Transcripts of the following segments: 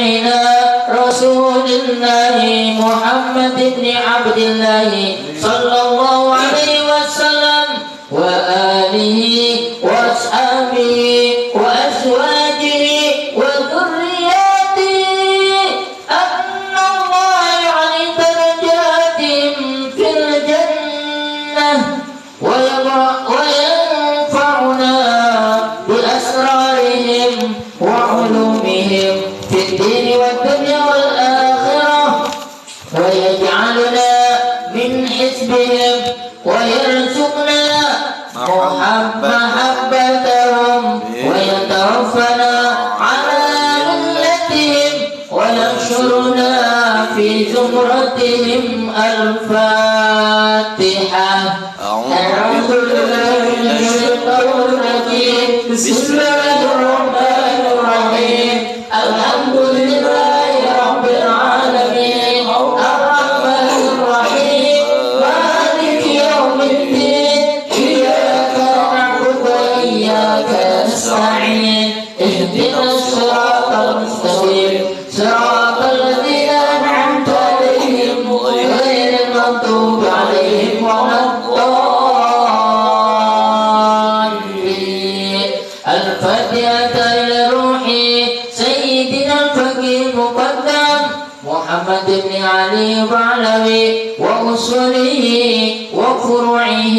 سيدنا رسول الله محمد بن عبد الله صلى الله عليه وسلم وآله وأصحابه وأزواجه وذرياته أن الله يعلي درجاتهم في الجنة وينفعنا بأسرارهم وعلومهم في الدين والدنيا والآخرة ويجعلنا من حزبهم ويرزقنا محبتهم ويتوفنا على ملتهم ويحشرنا في زمرتهم. الفاتحة. أعوذ بالله من الشيطان الرجيم. بسم الله الرحمن الرحيم. الحمد لله رب العالمين الرحمن الرحيم مالك يوم الدين إياك نعبد وإياك نستعين اهدنا الصراط المستقيم صراط الذين أنعمت عليهم غير المغضوب عليهم ولا الضالين. الفاتحة إلى روح سيدنا الفقيه المقدم محمد بن علي بعلوي وأصوله وفروعه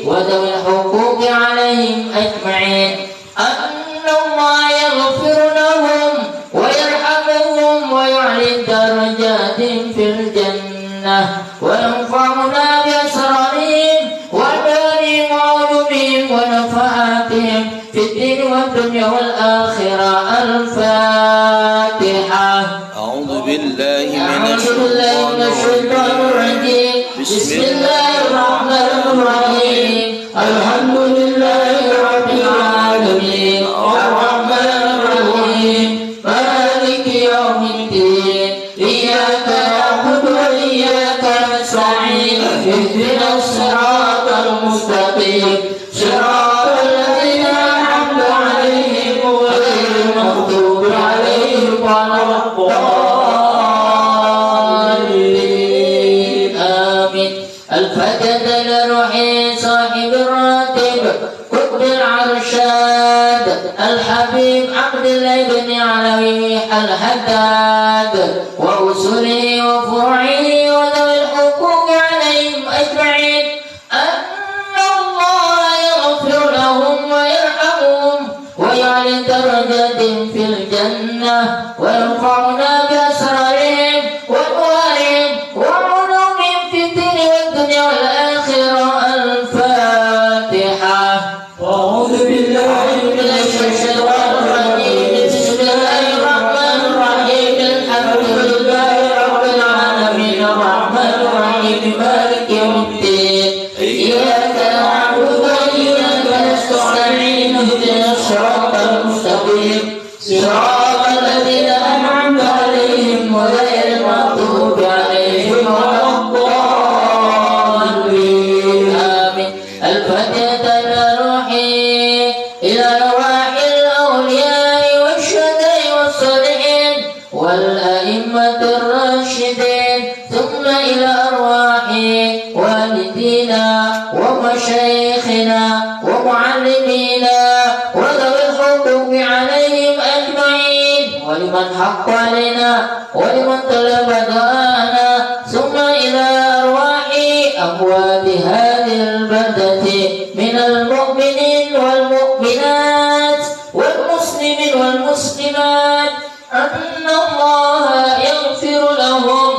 وذوي الحقوق عليهم أجمعين أن الله يغفر لهم ويرحمهم ويعلي درجاتهم في الجنة وينفعنا بأسرارهم وأدبارهم وعلومهم ونفحاتهم في الدين والدنيا والآخرة. الفاتحة. أعوذ بالله من الشيطان الرجيم. بسم الله الرحمن الرحيم. الحمد لله رب العالمين الرحمن الرحيم مالك يوم الدين إياك نعبد وإياك نستعين اهدنا الصراط المستقيم صراط الذين أنعمت عليهم غير المغضوب عليهم ولا الضالين. آمين. الفجر لروحي صاحب الراتب قطب العرشاد الحبيب عبد الله بن علوي الحداد وأصوله وفروعه وذوي الحقوق عليهم أجمعين أن الله يغفر لهم ويرحمهم ويعلي درجاتهم في الجنة وينفعنا بأسرارهم وأنوارهم وعلومهم في الدين والدنيا والآخرة. الفاتحة. أعوذ بالله من الشيطان الرجيم. بسم الله الرحمن الرحيم. الحمد لله رب العالمين الرحمن الرحيم مالك يوم الدين إياك نعبد وإياك نستعين اهدنا الصراط المستقيم صراط الذين أنعمت عليهم غير المغضوب عليهم ولا الضالين. آمين. الفاتحة إلى روحي إلى أرواح الأولياء والشهداء والصالحين والأئمة الراشدين ثم إلى أرواح والدينا ومشايخنا ومعلمينا وذوي الحقوق عليهم أجمعين ولمن حق علينا ولمن طلب دعانا ثم إلى أرواح أموات هذه البلدة من المؤمنين والمؤمنات والمسلمين والمسلمات أن الله يغفر لهم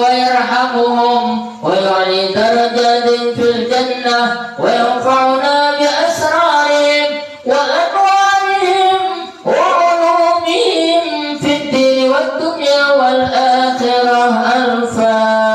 ويرحمهم ويعلي درجاتهم في الجنة وينفعنا بأسرارهم وأنوارهم وعلومهم في الدين والدنيا والآخرة. الفاتحة.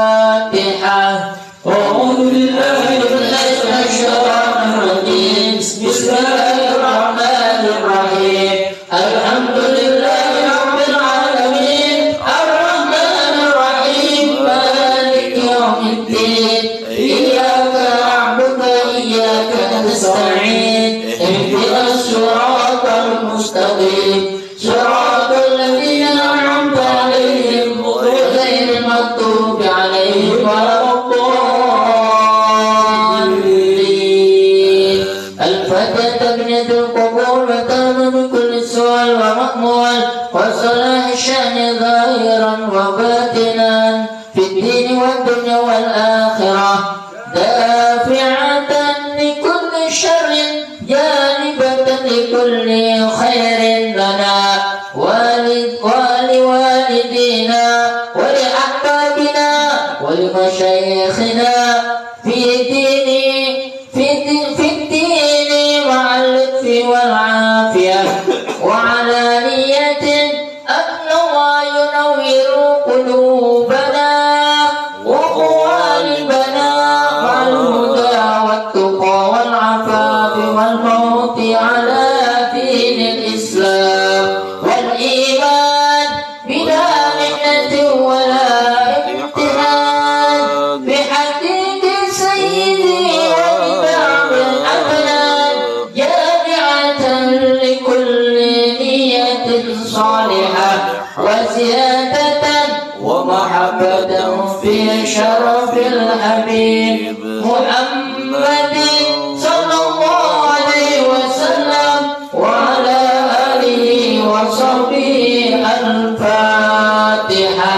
مأمول وصلاح الشأن ظاهرا وباطنا في الدين والدنيا والآخرة دافعة لكل شر جانبة لكل خير لنا ولوالدينا ولأحبابنا ولمشايخنا في الدين مع اللطف والعافية وعلانية أن الله ينور قلوبنا وقوالبنا مع الهدى والتقى والعفاف والموت على دين الإسلام والإيمان بلا محنة ولا امتحان بحديث سيدي وببعض الأبنان جامعة لكل نية صالحة وزيادة ومحبة في شرف الحبيب محمد صلى الله عليه وسلم وعلى آله وصحبه الفاتحة.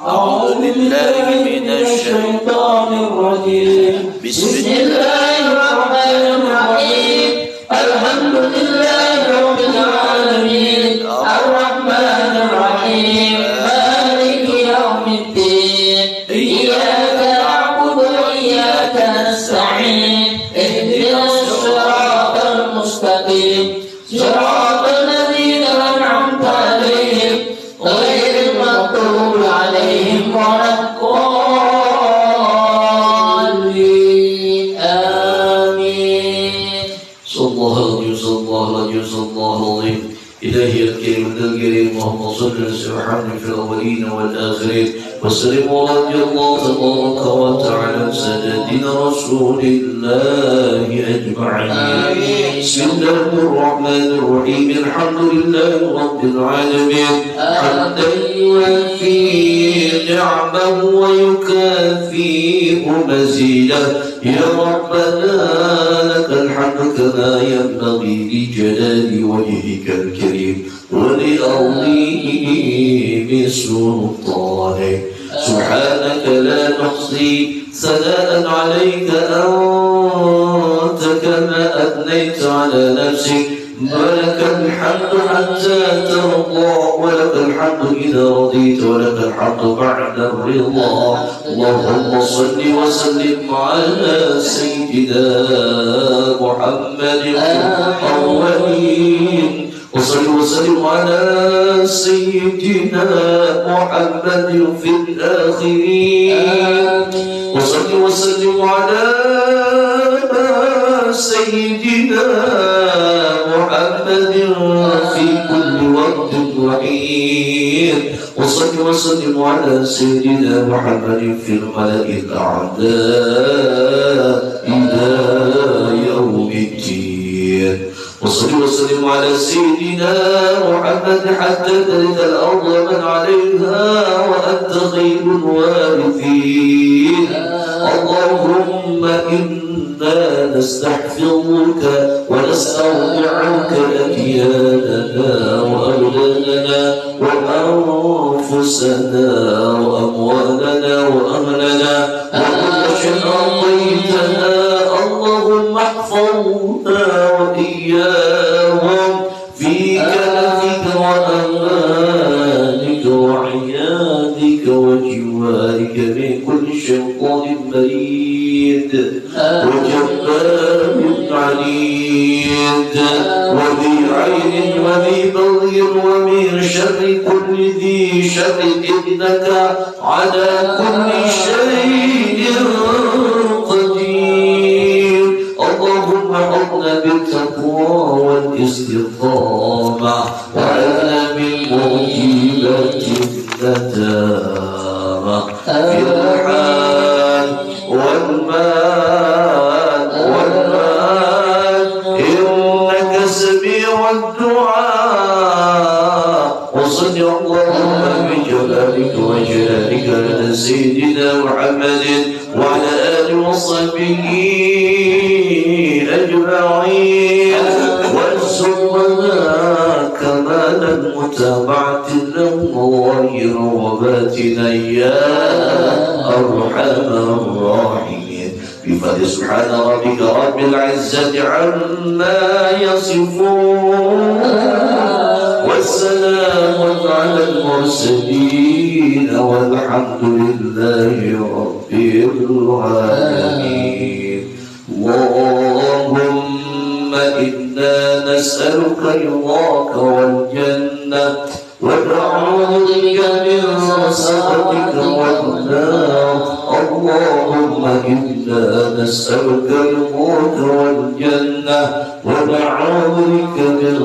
أعوذ بالله من الشيطان الرجيم. بسم الله الرحمن الرحيم. الحمد لله رب العالمين الرحمن الرحيم مالك يوم الدين إياك نعبد وإياك نستعين اهدنا الصراط المستقيم صراط الذين أنعمت عليهم غير المغضوب عليهم ولا الضالين آمين. صلى الله عليه وسلم إلهي الكريم الكريم اللهم صل وسلم في الأولين والآخرين وسلم رضي الله تبارك وتعالى عن سادتنا رسول الله أجمعين. بسم الله الرحمن الرحيم. الحمد لله رب العالمين حمدا يوفي نعمه ويكافئ مزيده. يا ربنا لك الحمد كما ينبغي لجلال وجهك الكريم ولعظيم سلطانك. سبحانك لا نحصي ثناء عليك أنت كما أثنيت على نفسك. ولك الحمد حتى ترضى ولك الحمد إذا رضيت ولك الحمد بعد الرضا. اللهم صل وسلم على سيدنا محمد الأولين وصل وسلم على سيدنا محمد في الآخرين. وصل وسلم على سيدنا محمد في كل وقت وحين. وصل وسلم على سيدنا محمد في الملأ الأعلى إلى يوم الدين. وصل وسلم على سيدنا محمد حتى ترث الأرض من عليها وأنت خير الوارثين. اللهم إنا نستحفظك ونستودعك أدياننا وأولادنا وأنفسنا وأموالنا وأهلنا وكل شيء أعطيتنا. اللهم احفظنا وإياهم في كنفك وأمانك وعيادك وجوارك من كل شيطان مريد وجبار عنيد وذي عين وذي بغي ومن شر كل ذي شر إنك على كل شيء قدير. اللهم حفظنا بالتقوى والاستقامة وعنا من موجبات الندامة في الحال والمال إنك سميع الدعاء. وصل اللهم بجلالك وجلالك على سيدنا محمد وعلى آله وصحبه أجمعين. وارزقنا كمال المتابعة له ظاهرا وباطنا يا أرحم الراحمين بفضل سبحان ربك رب العزة عما يصفون والسلام على المرسلين والحمد لله رب العالمين. اللهم إنا نسألك رضاك والجنة ونعوذ بك من سخطك والنار. اللهم إنا نسألك رضاك والجنة ونعوذ بك من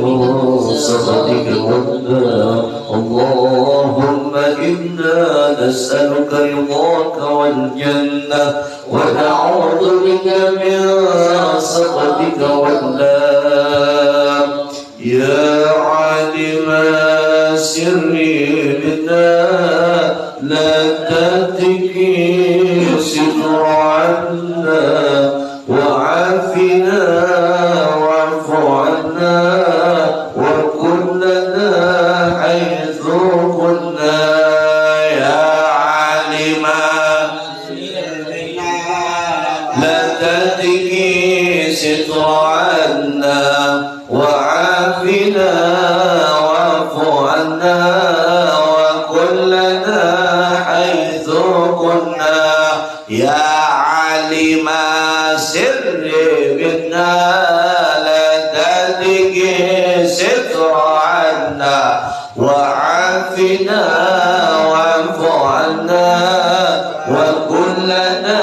سخطك والنار. اللهم إنا نسألك رضاك والجنة ونعوذ بك من سخطك والنار. يا عالم سري منا لا تتكي ستر عنا وعافنا واعف عنا وكن لنا حيث كنا. يا عالم لا تتكي ستر عنا وعافنا واعف عنا وكن لنا حيث كنا. يا عالم سر منا لا تتكي ستر عنا وعافنا واعف عنا وكن لنا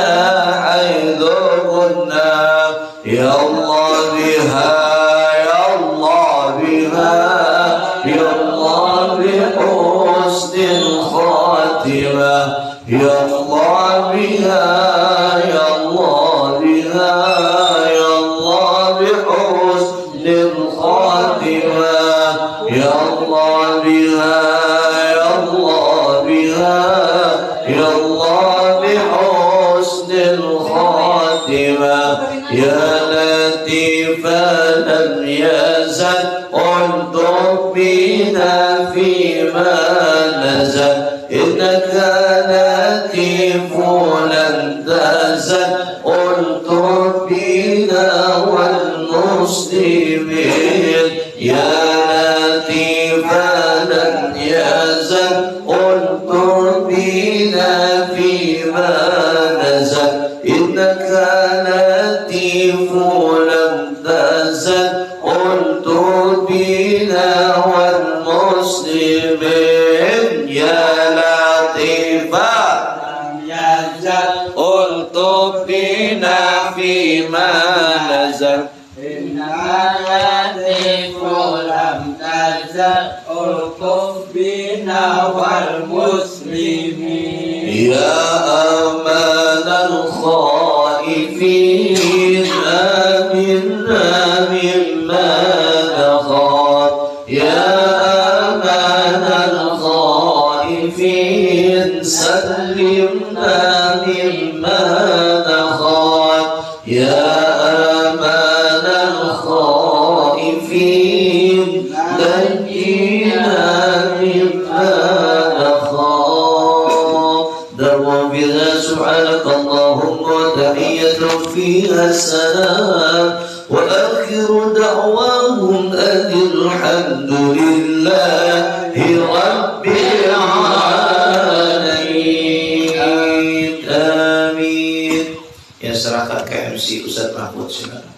حيث كنا. يا الله بها يا الله بها يا الله بحسن الخاتمة. يا الله بها يا الله بها يا الله بحسن الخاتمة. يا الله بها يا الله بها يا الله بحسن الخاتمة. يا لطيفا لم يزل انظر بنا فيما نزل إنك لطيف لم تزل انظر بنا والمسلمين. يا لطيفا لم يزل انظر بنا فيما نزل إنك لطيف لم تزل انظر بنا والمسلمين. يا لطيفا لم يزل انظر بنا فيما نزل إنك لطيف لم تزل ألطف بنا والمسلمين. يا أمان الخائفين آمنا مما نخاف. يا أمان الخائفين سلمنا مما نخاف. يا أمان الخائفين نجينا مما نخاف. دعوا بها سبحانك اللهم وتحية فيها السلام وآخر دعواهم أن الحمد لله رب العالمين. آمين. Ya serahkan ke MC Ustaz Mahfud silakan.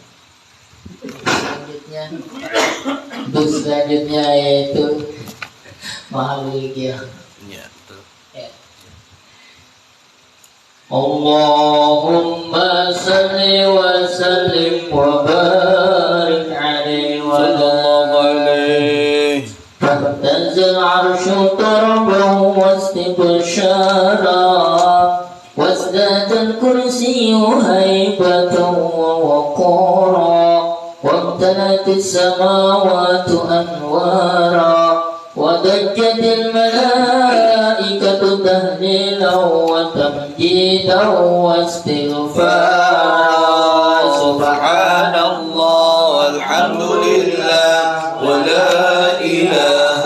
Selanjutnya yaitu Mahaliliyah. Ya, betul. Allahumma salli wa sallim wa barik alaihi wa alihi. Fahtazal arshu tarbahu wastibshara wasdada al-kursiyyu haybatan wa waqara وامتلأت السماوات أنوارا وضجت الملائكة تهليلا وتمجيدا واستغفارا. سبحان الله والحمد لله ولا إله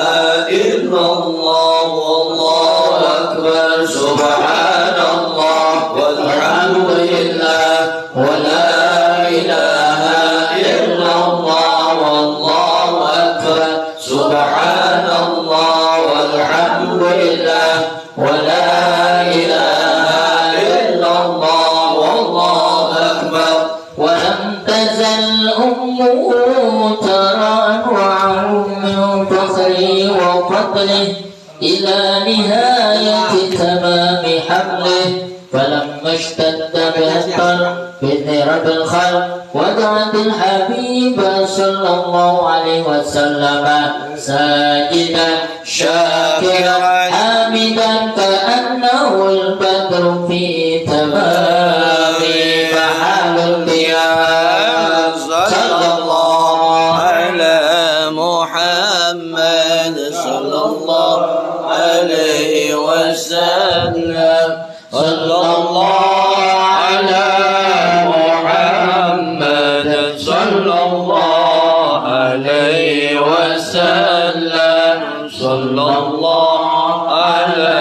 إلا الله والله أكبر سبحان الله والحمد لله ولا إله إلا الله والله أكبر سبحان الله والحمد لله ولا إله إلا الله والله أكبر ولم تزل أمه ترى من فخره وفضله إلى نهاية تمام حمله فلما اشتد بإذن رب الخلق ودعت الحبيب صلى الله عليه وسلم ساجدا شاكرا حامدا كأنه البدر في تمام محل القيام صلى الله على محمد صلى الله عليه وسلم صلى الله على محمد صلى الله عليه وسلم صلى الله على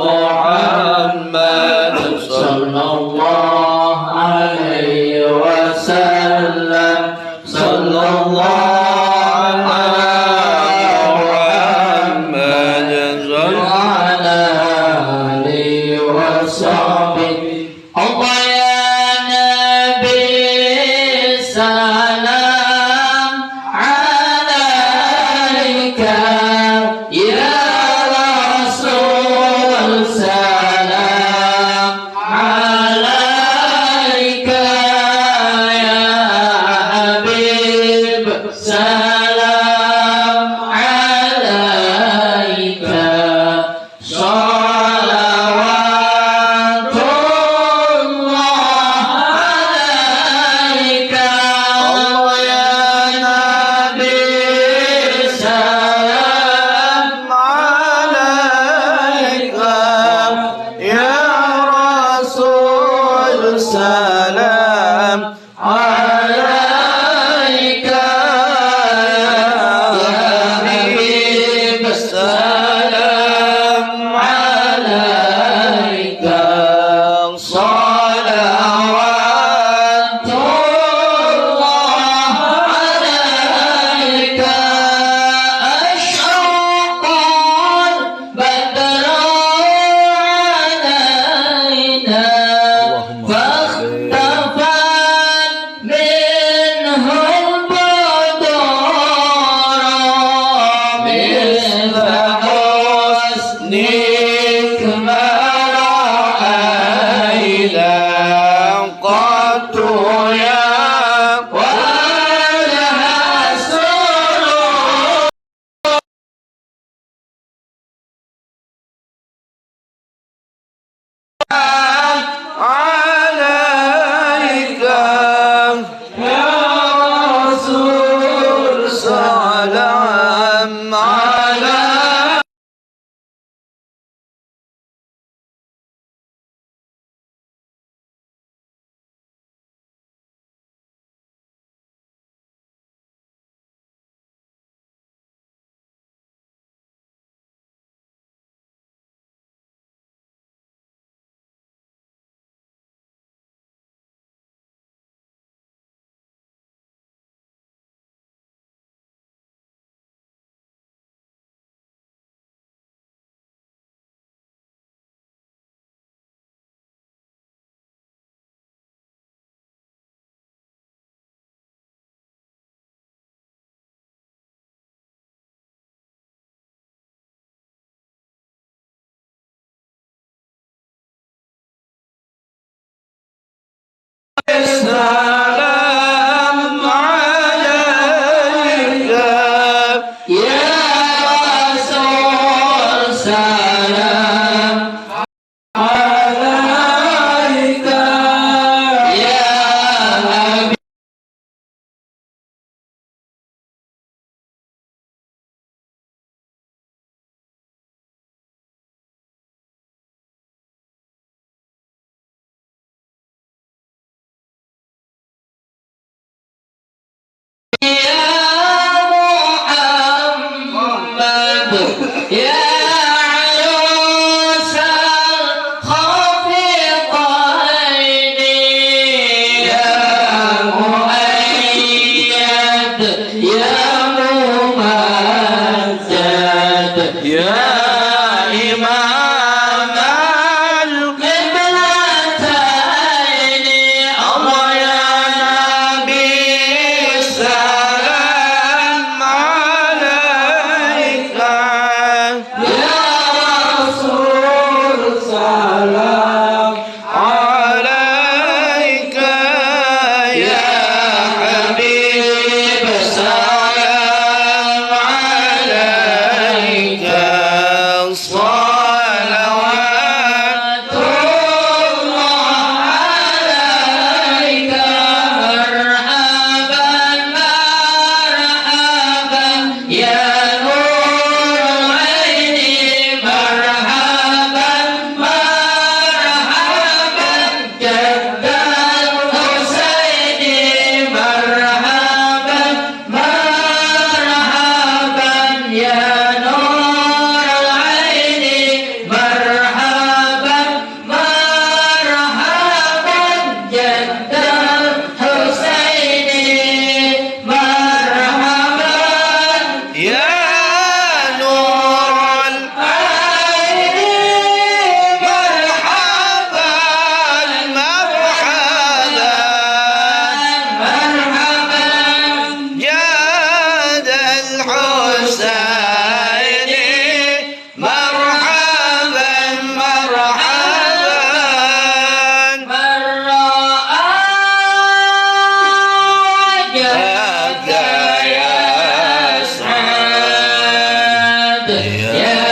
محمد صلى الله عليه وسلم صلى الله على محمد وعلى آله وصحبه الله يا نبي سلام عليك يا رسول سلام عليك يا حبيب سلام عليك صلوات الله عليك الله يا نبي سلام عليك يا رسول سلام عليك يا حبيب سلام عليك صلوات الله عليك أشرق البدر علينا فاختفت منه البدر مثل حسنك ما رأينا قط يا وجه السرور عليك يا رسول سلام عليك سلام عليك يا رسول سلام عليك يا حبيب يا محمد يا عروس الخفيقين يا مؤيد يا ممجد يا إمام القبلتين الله يا نبي السلام عليك يا رسول سلام عليك يا حبيب سلام عليك صلوات الله عليك مرحبا مرحبا يا نور عيني مرحبا مرحبا جد الحسين مرحبا مرحبا يا نور عيني مرحبا مرحبا جد الحسين مرحبا يا نور عيني مرحبا مرحبا مرحبا جاد الحسين مرحبا مرحبا من رأى وجهك يسعد يا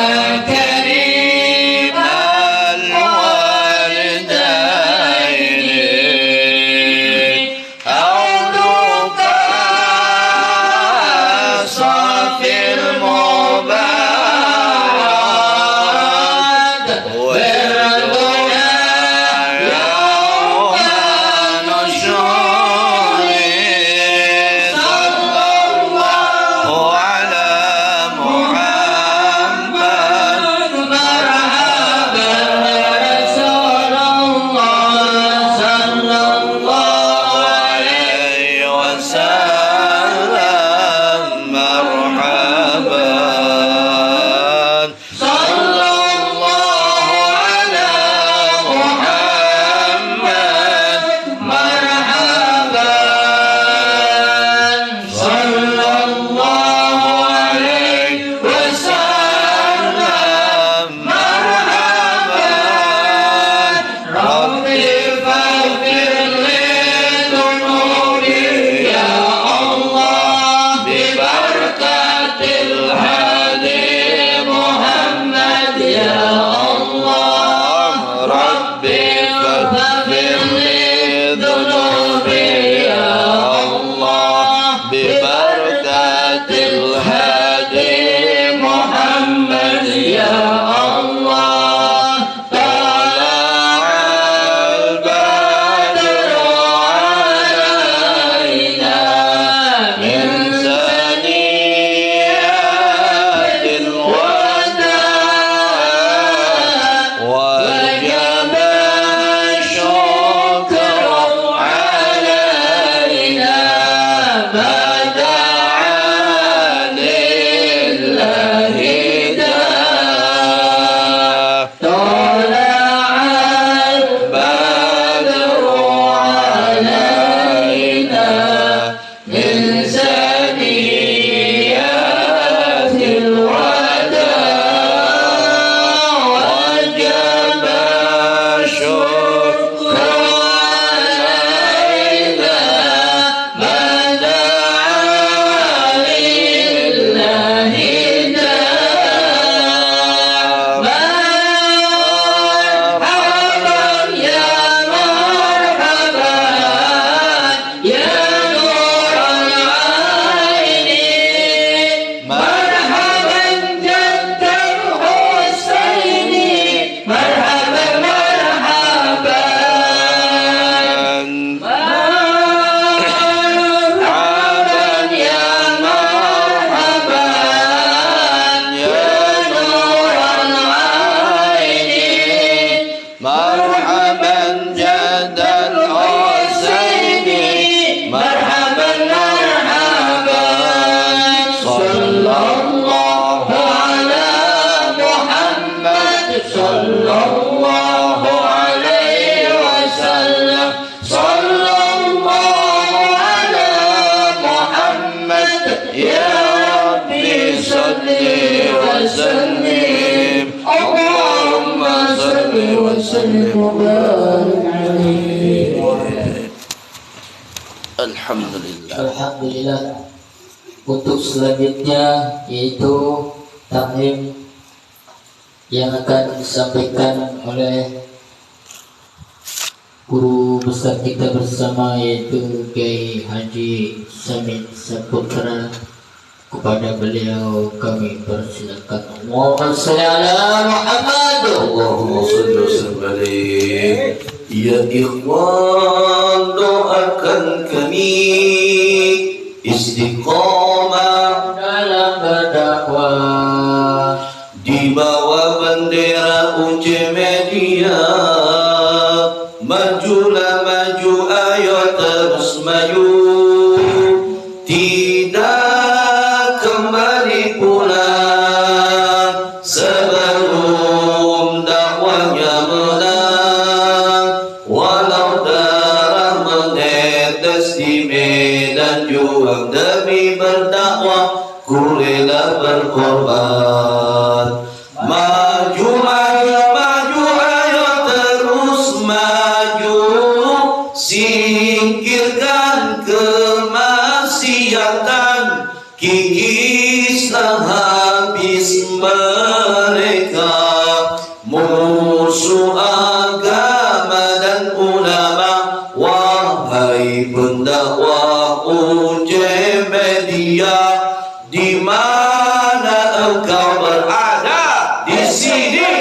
كريم الوالدين عودك صافي المبارك وردنا يوم نشوري صلى الله على محمد وسلم وبارك عليه. Alhamdulillah. Alhamdulillah. Untuk selanjutnya yaitu taklim yang akan disampaikan oleh guru besar kita bersama yaitu Kiai Haji Samit Saputra. Kepada beliau kami persilakan. Allahumma shalli ala Muhammad. Allahumma salli wa sallim alaihi. Ya ikhwan, doakan kami istiqamah Dalam berdakwah di bawah bendera UJ Media. Majulah maju, ayo terus maju, tidak kembali pulang sebelum dakwahnya menang. Walau darah menetes di medan juang demi berdakwah, ku rela berkorban. Maju, maju, maju, ayo terus maju, singkirkan kemaksiatan, kikislah habis mereka, musuh agama dan ulama. Wahai pendakwah UJ Media, di mana engkau berada, di sini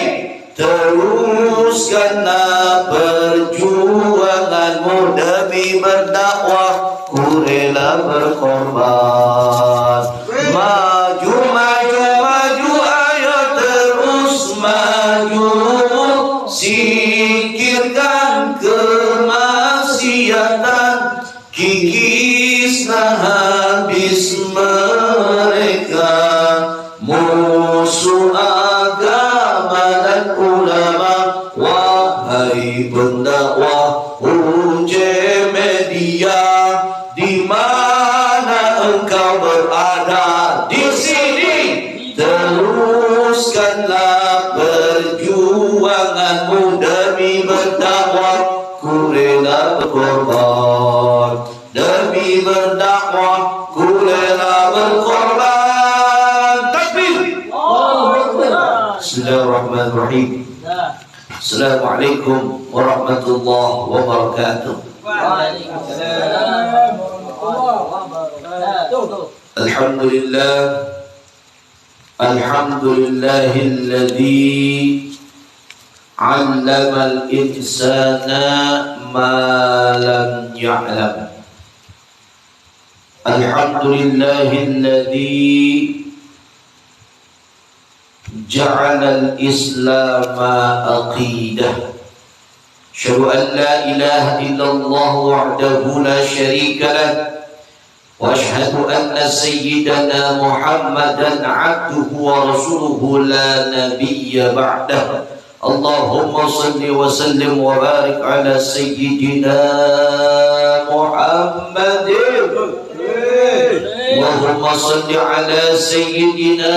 teruskanlah perjuanganmu demi berdakwah, ku rela berkorban. Maju, maju, maju, ayo terus maju, singkirkan kemaksiatan, kikislah habis mereka, musuh agama dan ulama. Wahai pendakwah UJ Media, di mana engkau berada, di sini teruskanlah perjuanganmu demi berdakwah, ku rela berkorban. Demi berdakwah, ku rela berkorban. Takbir. Bismillahirrahmanirrahim. Assalamualaikum warahmatullahi wabarakatuh. Waalaikumsalam warahmatullahi wabarakatuh. Alhamdulillah. Alhamdulillahilladzi 'allamal insana ma lam ya'lam. Alhamdulillahilladzi ja'alal islama aqidah. Asyhadu an la ilaha illallah wahdahu la syarika lah, wa asyhadu anna sayyidana Muhammadan 'abduhu wa rasuluhu la nabiyya ba'dah. Allahumma salli wa sallim wa barik ala sayyidina Muhammadin. Allahumma salli ala sayyidina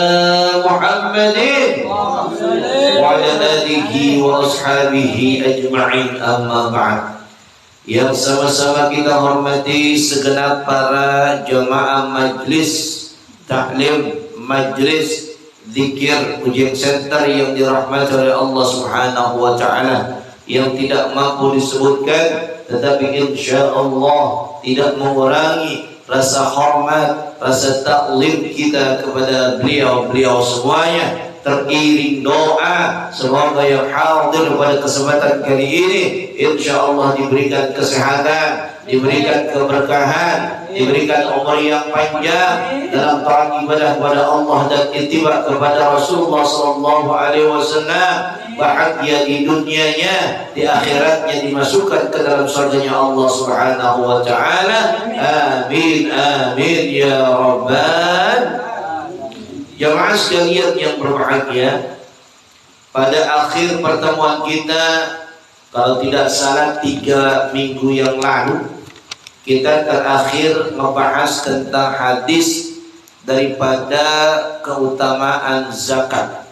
Muhammadin wa ala alihi wa ashabihi ajma'in, amma ba'd. Yang sama-sama kita hormati segenap para jemaah majlis taklim, majlis zikir ujian center yang dirahmati oleh Allah Subhanahu wa taala, yang tidak mampu disebutkan tetapi insyaallah tidak mengurangi rasa hormat, rasa taklim kita kepada beliau-beliau semuanya. Teriring doa semoga yang hadir pada kesempatan kali ini insyaallah diberikan kesehatan, diberikan keberkahan, diberikan umur yang panjang dalam taat ibadah kepada Allah dan ittiba kepada Rasulullah sallallahu alaihi wasallam. Bahagia di dunianya, di akhiratnya dimasukkan ke dalam surganya Allah Subhanahu wa taala. Amin amin ya rabbal. Jamaah sekalian yang berbahagia, pada akhir pertemuan kita, kalau tidak salah 3 minggu yang lalu, kita terakhir membahas tentang hadis daripada keutamaan zakat.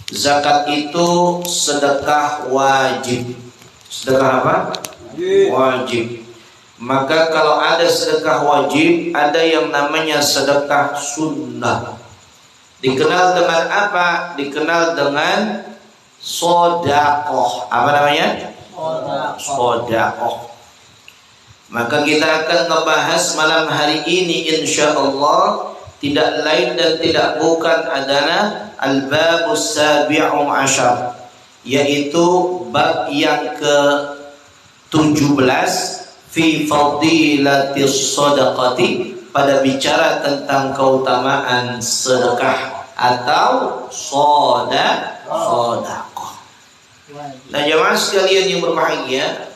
Zakat itu sedekah wajib. Sedekah apa? Wajib. Maka kalau ada sedekah wajib, ada yang namanya sedekah sunnah. Dikenal dengan apa? Dikenal dengan sodakoh. Apa namanya? Sodakoh. Maka kita akan ngebahas malam hari ini insya Allah tidak lain dan tidak bukan adalah al-babus sabi'u asyar, yaitu bab yang ke-17 fi fadilatis sadaqati, pada bicara tentang keutamaan sedekah atau sedekah. Nah, jemaah sekalian yang berbahagia,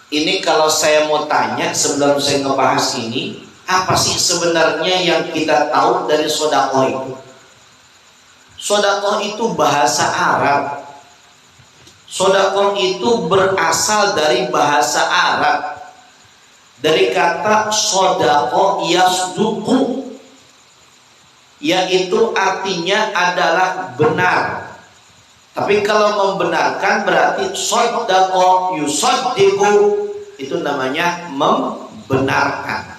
ini kalau saya mau tanya sebelum saya ngebahas ini, apa sih sebenarnya yang kita tahu dari sedekah itu? Sedekah itu bahasa Arab. Sedekah itu berasal dari bahasa Arab, dari kata sedekah yasduqu, yaitu artinya adalah benar. Tapi kalau membenarkan berarti sedekah yusaddiqu, itu namanya membenarkan.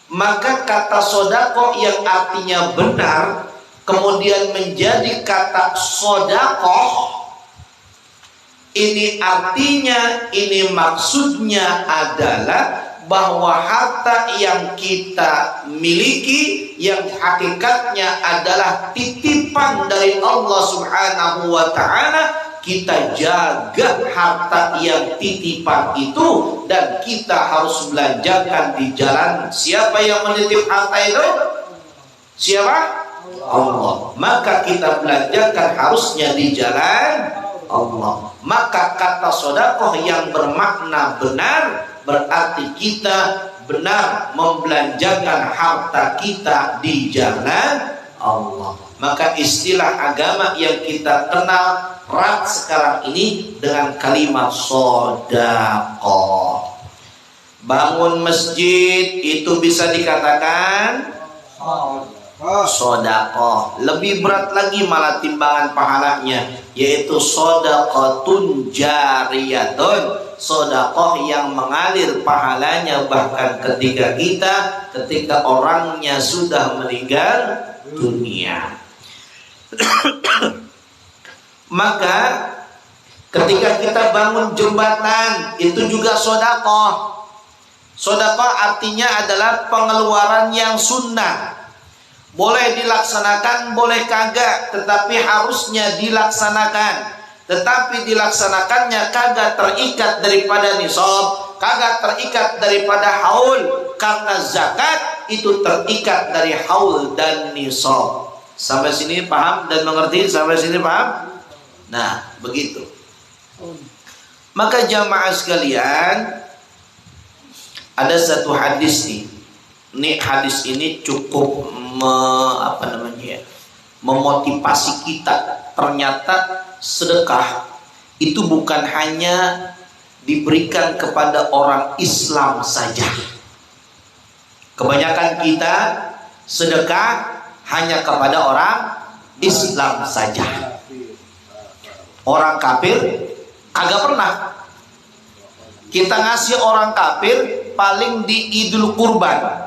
Maka kata sedekah yang artinya benar kemudian menjadi kata sedekah, ini artinya, ini maksudnya adalah bahwa harta yang kita miliki yang hakikatnya adalah titipan dari Allah Subhanahu wa ta'ala, kita jaga harta yang titipan itu dan kita harus belanjakan di jalan. Siapa yang menitip harta itu? Siapa? Allah. Maka kita belanjakan harusnya di jalan Allah. Maka kata sedekah yang bermakna benar berarti kita benar membelanjakan harta kita di jalan Allah. Maka istilah agama yang kita kenal erat sekarang ini dengan kalimat sedekah. Bangun masjid itu bisa dikatakan sedekah. Lebih berat lagi malah timbangan pahalanya, yaitu sedekatun jariyatun, sedekah yang mengalir pahalanya bahkan ketika orangnya sudah meninggal dunia. Maka ketika kita bangun jembatan itu juga sedekah. Sedekah artinya adalah pengeluaran yang sunnah. Boleh dilaksanakan, boleh kagak, tetapi harusnya dilaksanakan. Tetapi dilaksanakannya kagak terikat daripada nisab, kagak terikat daripada haul, karena zakat itu terikat dari haul dan nisab. Sampai sini paham dan mengerti? Sampai sini paham? Nah, begitu. Maka jamaah sekalian, ada satu hadis nih. Ini hadis ini cukup memotivasi kita. Ternyata sedekah itu bukan hanya diberikan kepada orang Islam saja. Kebanyakan kita sedekah hanya kepada orang Islam saja. Orang kafir agak pernah. Kita ngasih orang kafir paling di Idul Kurban.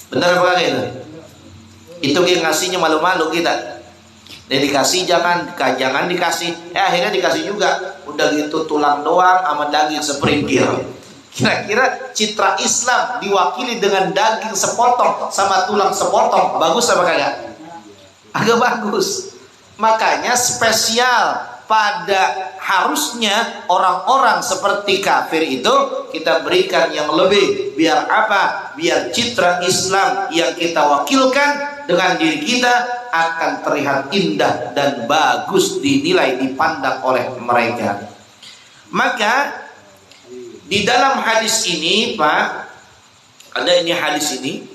Benar apa kagak itu? Itu yang ngasihnya malu-malu kita. Dan dikasih jangan dikasih. Akhirnya dikasih juga. Udah gitu tulang doang sama daging seperingkil. Kira-kira citra Islam diwakili dengan daging sepotong sama tulang sepotong, bagus apa kagak? Agak bagus. Makanya spesial pada harusnya orang-orang seperti kafir itu kita berikan yang lebih. Biar apa? Biar citra Islam yang kita wakilkan dengan diri kita akan terlihat indah dan bagus dinilai, dipandang oleh mereka. Maka di dalam hadis ini, Pak, ada ini hadis ini.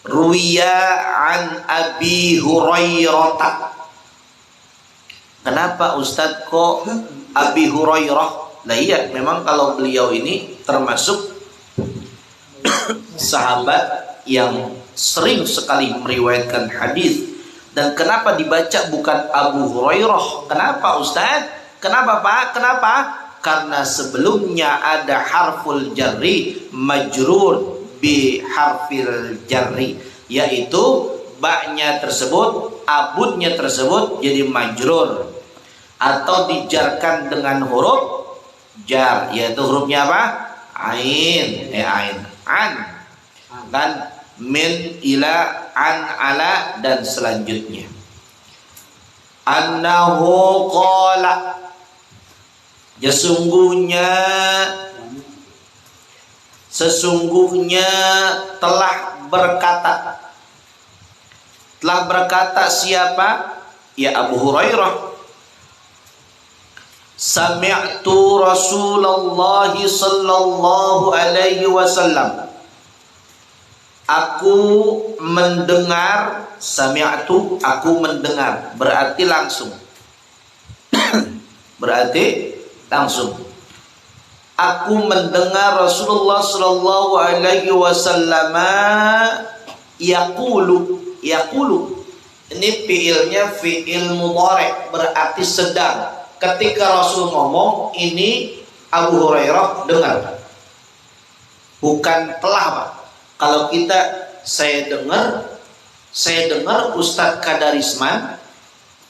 Ruwiya an Abi Hurairah. Kenapa Ustadz kok Abi Hurairah? Nah iya, memang kalau beliau ini termasuk sahabat yang sering sekali meriwayatkan hadis. Dan kenapa dibaca bukan Abu Hurairah? Kenapa Ustaz? Kenapa Pak? Kenapa? Karena sebelumnya ada harful jarri majrur bi harfil jarri, yaitu ba-nya tersebut, abudnya tersebut jadi majrur atau dijarkan dengan huruf jar, yaitu hurufnya apa? Ain, ain, an, dan min, ila, an, ala, dan selanjutnya. Annahu qala, sesungguhnya telah berkata. Telah berkata siapa? Ya Abu Hurairah. Sami'tu Rasulullah sallallahu alaihi wasallam. Aku mendengar, sami'tu, aku mendengar, berarti langsung. Berarti langsung. Aku mendengar Rasulullah sallallahu alaihi wasallam yaqulu. Ini fiilnya fiil mudhari', berarti sedang. Ketika Rasul ngomong, ini Abu Hurairah dengar. Bukan telah, Pak. Kalau kita, saya dengar Ustadz Kadarisman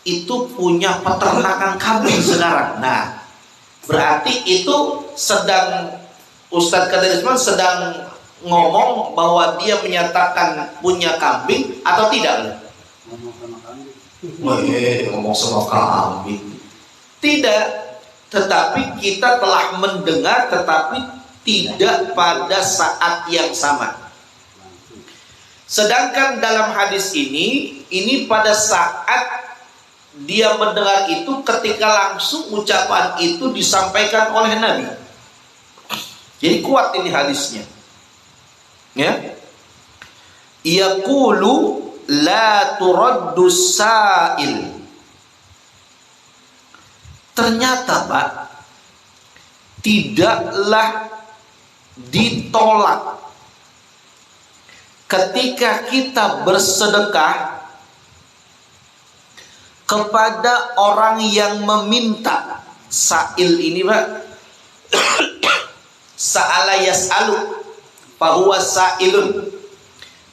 itu punya peternakan kambing sekarang. Nah, berarti itu sedang, Ustadz Kadarisman sedang ngomong bahwa dia menyatakan punya kambing atau tidak? Ngomong sama kambing. Tidak, tetapi kita telah mendengar, tetapi tidak pada saat yang sama. Sedangkan dalam hadis ini pada saat dia mendengar itu ketika langsung ucapan itu disampaikan oleh Nabi. Jadi kuat ini hadisnya. Ya. Yaqulu la turaddu sa'il. Ternyata Pak, tidaklah ditolak ketika kita bersedekah kepada orang yang meminta. Sa'il ini Pak, sa'ala yas'alu fahuwa sa'ilun,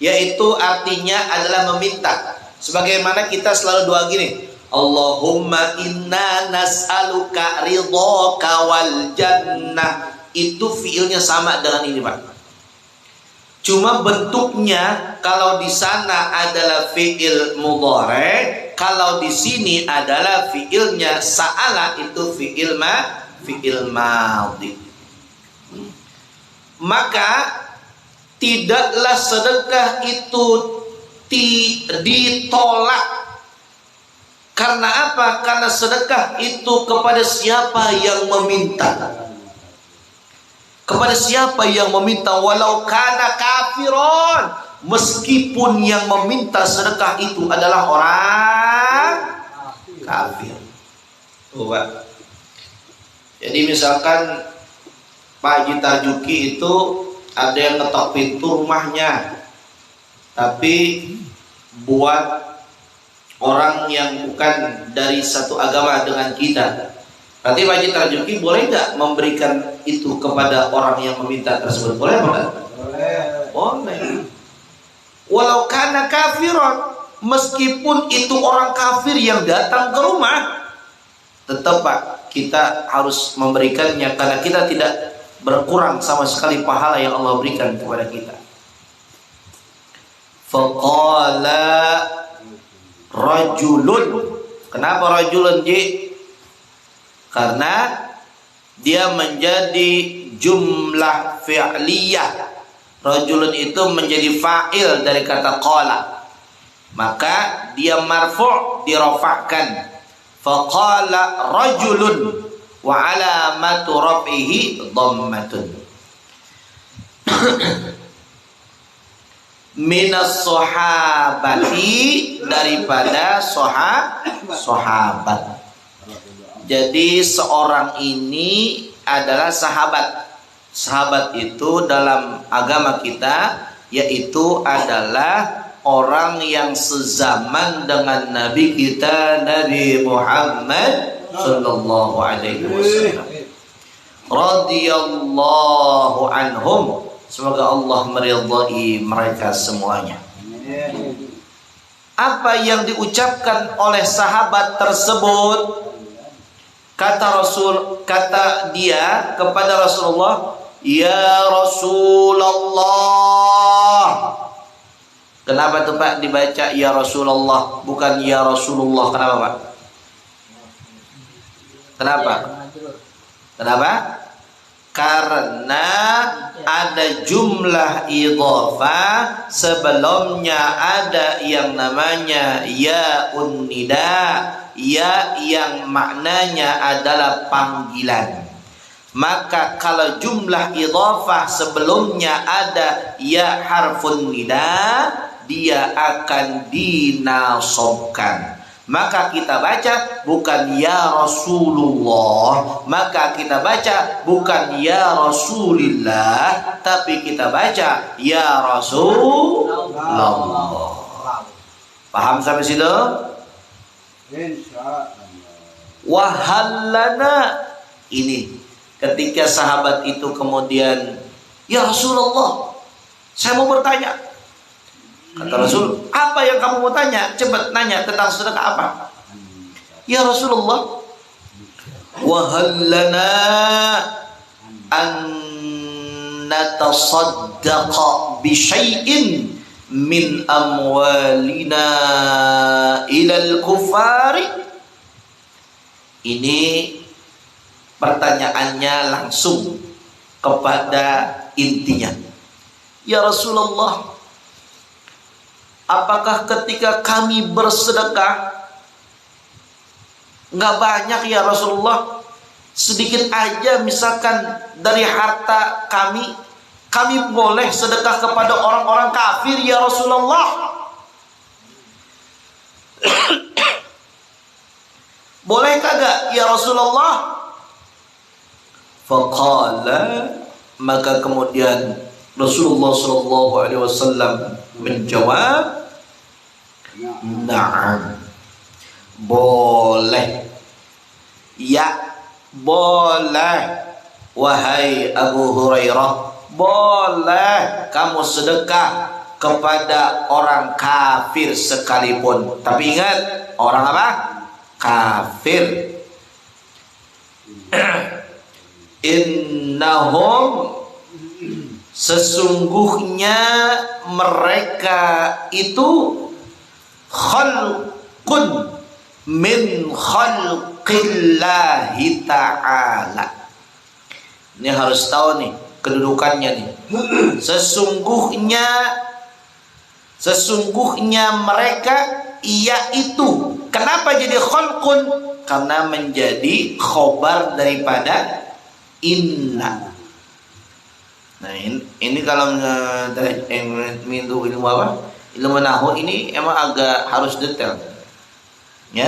yaitu artinya adalah meminta. Sebagaimana kita selalu doa gini, Allahumma inna nas'aluka ridhaka wal jannah. Itu fiilnya sama dengan ini Pak. Cuma bentuknya kalau di sana adalah fiil mudhari', kalau di sini adalah fiilnya sa'ala, itu fiil madhi. Maka tidaklah sedekah itu ditolak. Karena apa? Karena sedekah itu kepada siapa yang meminta. Kepada siapa yang meminta, walau kana kafiron, meskipun yang meminta sedekah itu adalah orang kafir. Tuh, Pak. Jadi misalkan Pak Haji Tarjuki itu ada yang ngetok pintu rumahnya, tapi buat orang yang bukan dari satu agama dengan kita. Berarti Pak Haji Tarjuki boleh nggak memberikan itu kepada orang yang meminta tersebut? Boleh apa? Boleh. Walau kana kafiron, meskipun itu orang kafir yang datang ke rumah, tetap Pak, kita harus memberikannya karena kita tidak berkurang sama sekali pahala yang Allah berikan kepada kita. Faqala rajulun. Kenapa rajulun, Ji? Karena dia menjadi jumlah fi'liyah. Rajulun itu menjadi fa'il dari kata qala. Maka dia marfu' dirafa'kan. Faqala rajulun wa alamatu raf'ihi dhammatun. Minas sahabati, daripada sahabat. Jadi seorang ini adalah sahabat. Sahabat itu dalam agama kita yaitu adalah orang yang sezaman dengan Nabi kita Nabi Muhammad sallallahu alaihi wasallam. Radhiyallahu anhum, semoga Allah meridhai mereka semuanya. Apa yang diucapkan oleh sahabat tersebut? Kata dia kepada Rasulullah, ya Rasulullah. Kenapa tuh Pak dibaca ya Rasulullah bukan ya Rasulullah? Kenapa Pak? Kenapa? Karena ada jumlah idhofah, sebelumnya ada yang namanya ya unnida, ya yang maknanya adalah panggilan. Maka kalau jumlah idhofah sebelumnya ada ya harfun nida, dia akan dinasobkan. Maka kita baca bukan ya Rasulullah, maka kita baca bukan ya Rasulillah, tapi kita baca ya Rasulullah. Paham sampai situ? Wahallana, ini ketika sahabat itu kemudian, ya Rasulullah, saya mau bertanya. Kata Rasul, apa yang kamu mau tanya? Cepat nanya tentang sedekah apa? Ya Rasulullah, wahallana an natasaddaqa bi syai'in min amwalina ilal kufari. Ini pertanyaannya langsung kepada intinya. Ya Rasulullah, apakah ketika kami bersedekah, nggak banyak ya Rasulullah, sedikit aja misalkan dari harta kami boleh sedekah kepada orang-orang kafir ya Rasulullah? Boleh kagak ya Rasulullah? Faqala, maka kemudian Rasulullah sallallahu alaihi wasallam menjawab, na'am, boleh. Ya, boleh. Wahai Abu Hurairah, boleh kamu sedekah kepada orang kafir sekalipun. Tapi ingat, orang apa? Kafir. Innahum, sesungguhnya mereka itu khalqun min khalqillahi ta'ala. Ini harus tahu nih kedudukannya nih. Sesungguhnya mereka yaitu, kenapa jadi khalqun? Karena menjadi khobar daripada inna. Nah ini kalau mintu ilmu apa? Ilmu nahwu ini emang agak harus detail, ya.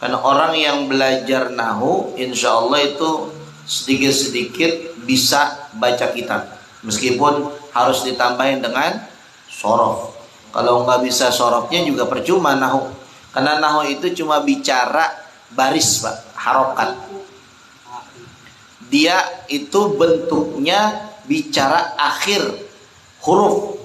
Karena orang yang belajar nahwu, insya Allah itu sedikit-sedikit bisa baca kitab, meskipun harus ditambahin dengan sorof. Kalau nggak bisa sorofnya juga percuma nahwu, karena nahwu itu cuma bicara baris Pak, harokat. Dia itu bentuknya bicara akhir huruf.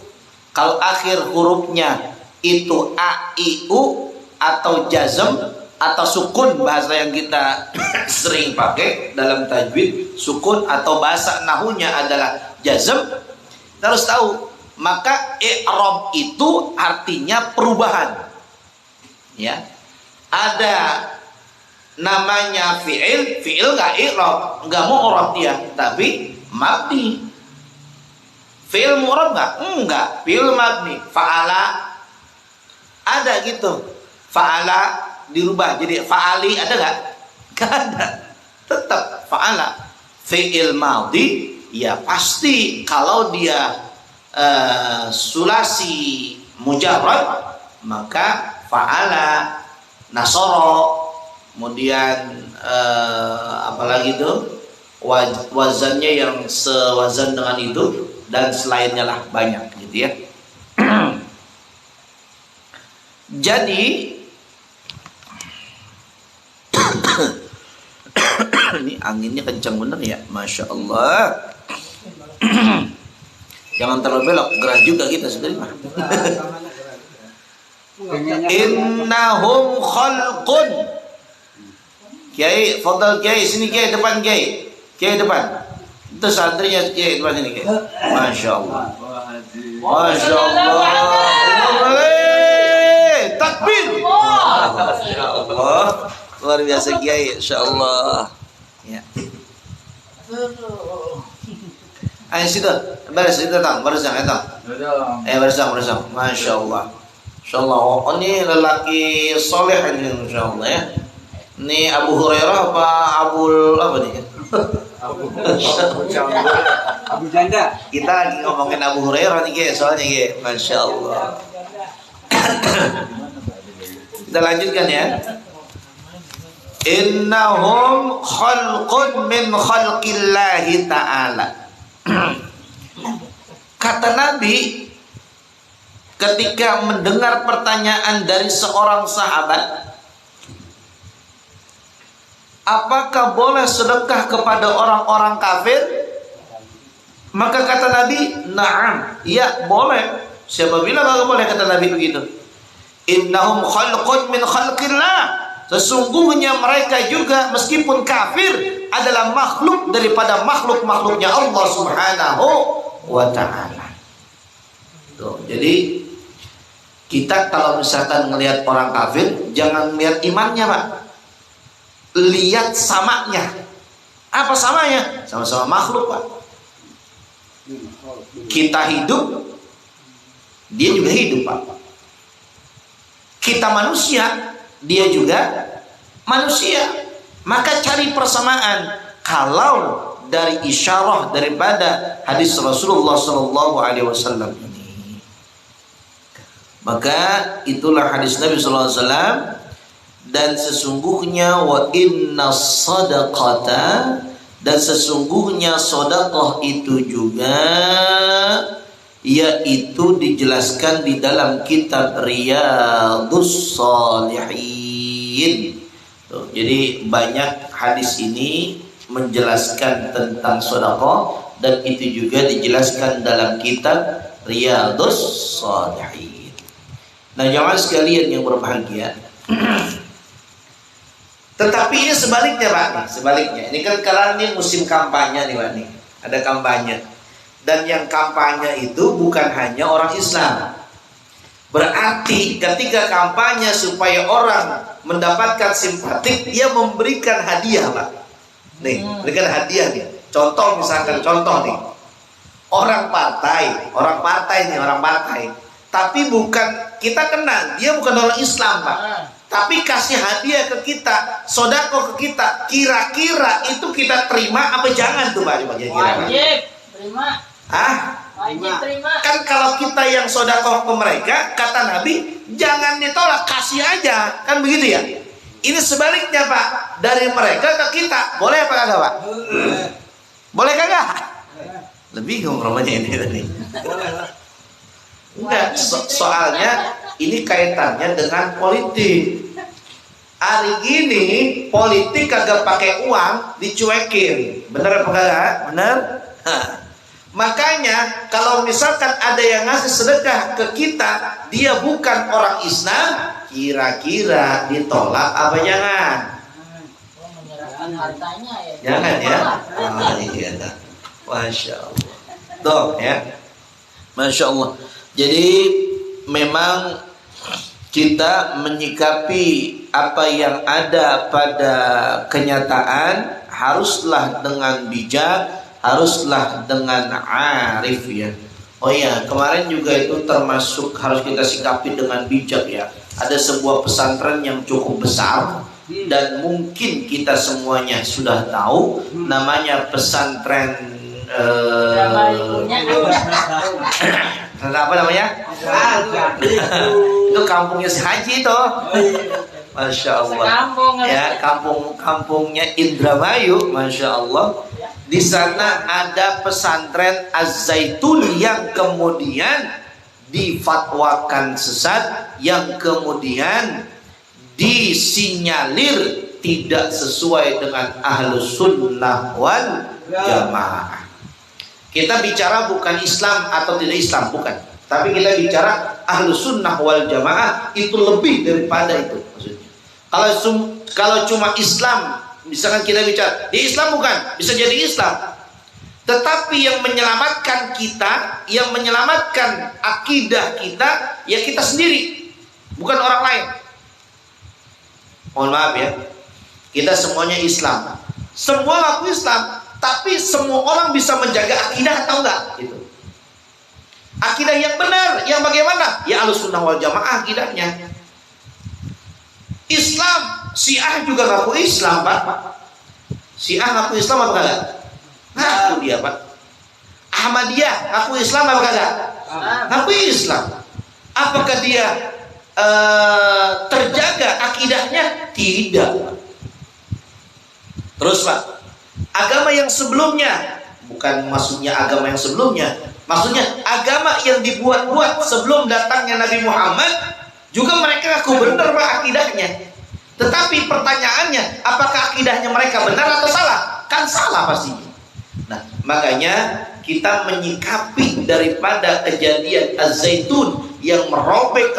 Kalau akhir hurufnya itu a, i, u atau jazm atau sukun, bahasa yang kita sering pakai dalam tajwid, sukun, atau bahasa nahunya adalah jazm, kita harus tahu. Maka i'rab itu artinya perubahan, ya. Ada namanya fi'il nggak i'rab, nggak mu'rab dia, tapi mabni. Fi'il mu'rab enggak, fi'il mabni. Fa'ala ada gitu, fa'ala dirubah jadi fa'ali, ada nggak? Nggak ada, tetap fa'ala. Fi'il madhi ya pasti kalau dia sulasi mujarrad, maka fa'ala, nasoro, kemudian apalagi itu wazannya yang sewazan dengan itu, dan selainnya lah banyak gitu ya. Jadi ini anginnya kencang bener ya, masya Allah. Jangan terlalu belok, gerah juga kita sebenarnya. Innahum khalqun. Kiai, fadal Kiai, sini Kiai, depan Kiai. Kiai depan. Itu santrinya Kiai depan sini Kiai. Masya Allah. Masya Allah. Takbir. Masya Allah. Luar biasa Kiai, Insya Allah. Ya. Ayo situ, baris itu tang, baris yang itu. Baris yang, Masya Allah. Insya Allah. Oh, ini lelaki soleh ini Insya Allah ya. Ini Abu Hurairah apa apa nih? Abu Janda. Kita lagi ngomongin Abu Hurairah nih Kiai, soalnya Kiai. Masya Allah. Kita lanjutkan ya. Innahum khalqun min khalqillahi ta'ala. Kata Nabi ketika mendengar pertanyaan dari seorang sahabat, apakah boleh sedekah kepada orang-orang kafir? Maka kata Nabi, na'am, ya boleh. Siapa bilang enggak boleh, kata Nabi begitu. Innahum khalqun min khalqillah. Sesungguhnya mereka juga meskipun kafir adalah makhluk daripada makhluk-makhluknya Allah Subhanahu wa ta'ala. Tuh, jadi kita kalau misalkan melihat orang kafir, jangan lihat imannya, Pak. Lihat samanya. Apa samanya? Sama-sama makhluk, Pak. Kita hidup, dia juga hidup, Pak. Kita manusia, dia juga manusia. Maka cari persamaan. Kalau dari isyarah daripada hadis Rasulullah SAW ini, maka itulah hadis Nabi SAW. Dan sesungguhnya wa inna sadaqata, dan sesungguhnya sedekah itu juga, yaitu dijelaskan di dalam kitab Riyadhus Shalihin. Jadi banyak hadis ini menjelaskan tentang sedekah, dan itu juga dijelaskan dalam kitab Riyadhus Shalihin. Nah, jamaah sekalian yang berbahagia, tetapi ini sebaliknya, Pak. Sebaliknya. Ini kan karena ini musim kampanye nih, Pak. Nih. Ada kampanye. Dan yang kampanye itu bukan hanya orang Islam. Berarti ketika kampanye supaya orang mendapatkan simpatik, dia memberikan hadiah, Pak. Nih, berikan hadiah nih. Contoh misalkan, contoh nih. Orang partai nih, orang partai. Tapi bukan, kita kenal, dia bukan orang Islam, Pak. Tapi kasih hadiah ke kita, sodako ke kita, kira-kira itu kita terima apa jangan tuh, Pak? Coba kira-kira. Wajib terima. Wajib terima. Kan kalau kita yang sodako ke mereka, kata Nabi, jangan ditolak, kasih aja, kan begitu ya? Ini sebaliknya, Pak, dari mereka ke kita, boleh apa kagak, Pak? Boleh kagak? Lebih ngomongnya ini tadi. Enggak, soalnya ini kaitannya dengan politik. Hari gini politik kagak pakai uang, dicuekin. Bener apa kagak? Bener? Makanya kalau misalkan ada yang ngasih sedekah ke kita, dia bukan orang Islam, kira-kira ditolak apa jangan? Menyerahkan hartanya ya. Jangan ya. Oh, iya. Masya Allah. Tuh ya. Masya Allah. Jadi memang kita menyikapi apa yang ada pada kenyataan haruslah dengan bijak, haruslah dengan arif ya. Oh ya, kemarin juga itu termasuk harus kita sikapi dengan bijak ya. Ada sebuah pesantren yang cukup besar dan mungkin kita semuanya sudah tahu, namanya pesantren apa namanya? Itu kampungnya si Haji itu. Masya Allah. Ya, kampungnya Indramayu, Masya Allah. Di sana ada pesantren Az-Zaitun yang kemudian difatwakan sesat, yang kemudian disinyalir tidak sesuai dengan Ahlus Sunnah wal Jamaah. Kita bicara bukan Islam atau tidak Islam, bukan. Tapi kita bicara Ahlus Sunnah wal Jamaah, itu lebih daripada itu maksudnya. Kalau cuma Islam, misalkan kita bicara di Islam, bukan, bisa jadi Islam. Tetapi yang menyelamatkan kita, yang menyelamatkan akidah kita, ya kita sendiri, bukan orang lain. Mohon maaf ya, kita semuanya Islam, semua ngaku Islam, tapi semua orang bisa menjaga akidah atau enggak? Gitu. Akidah yang benar, yang bagaimana? Ya Ahlus Sunnah wal Jamaah akidahnya. Islam, Syiah juga ngaku Islam, Pak. Syiah ngaku Islam apa kagak? Ngaku dia, Pak. Ahmadiyah ngaku Islam apa kagak? Ngaku Islam. Apakah dia terjaga akidahnya? Tidak. Terus, Pak, agama yang sebelumnya, bukan maksudnya agama yang sebelumnya, maksudnya agama yang dibuat-buat sebelum datangnya Nabi Muhammad, juga mereka ngaku benar, Pak, akidahnya. Tetapi pertanyaannya, apakah akidahnya mereka benar atau salah? Kan salah pastinya. Nah, makanya kita menyikapi daripada kejadian Az-Zaitun yang merobek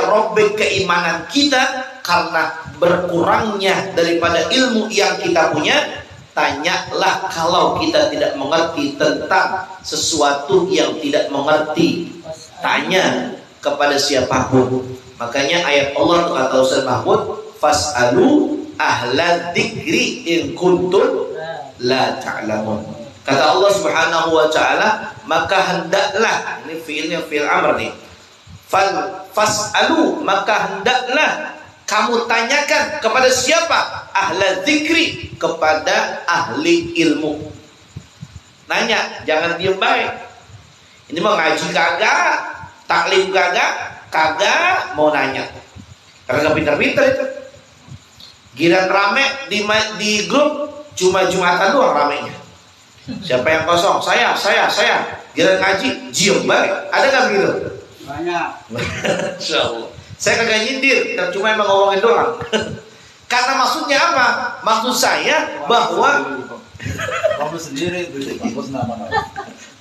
keimanan kita karena berkurangnya daripada ilmu yang kita punya. Tanyalah kalau kita tidak mengerti tentang sesuatu yang tidak mengerti, tanya kepada siapapun. Makanya ayat Allah kata Ustaz Mahmud, fas'alu ahla dzikri in kuntum la ta'lamun. Kata Allah Subhanahu wa taala, maka hendaklah, ini fiilnya fiil amr nih. Fas'alu, maka hendaklah kamu tanyakan kepada siapa? Ahla dzikri, kepada ahli ilmu. Nanya, jangan diem baik. Ini mau ngaji kagak, taklim kagak mau nanya. Karena gak pinter-pinter itu. Giliran rame di grup cuma Jumatan doang ramenya. Siapa yang kosong? Saya. Giliran ngaji, diem baik. Ada gak begitu? Banyak. Insyaallah. Saya kagak nyindir, cuma emang ngomongin doang. Karena maksudnya apa? Maksud saya bahwa kamu sendiri itu kampus nama-nama.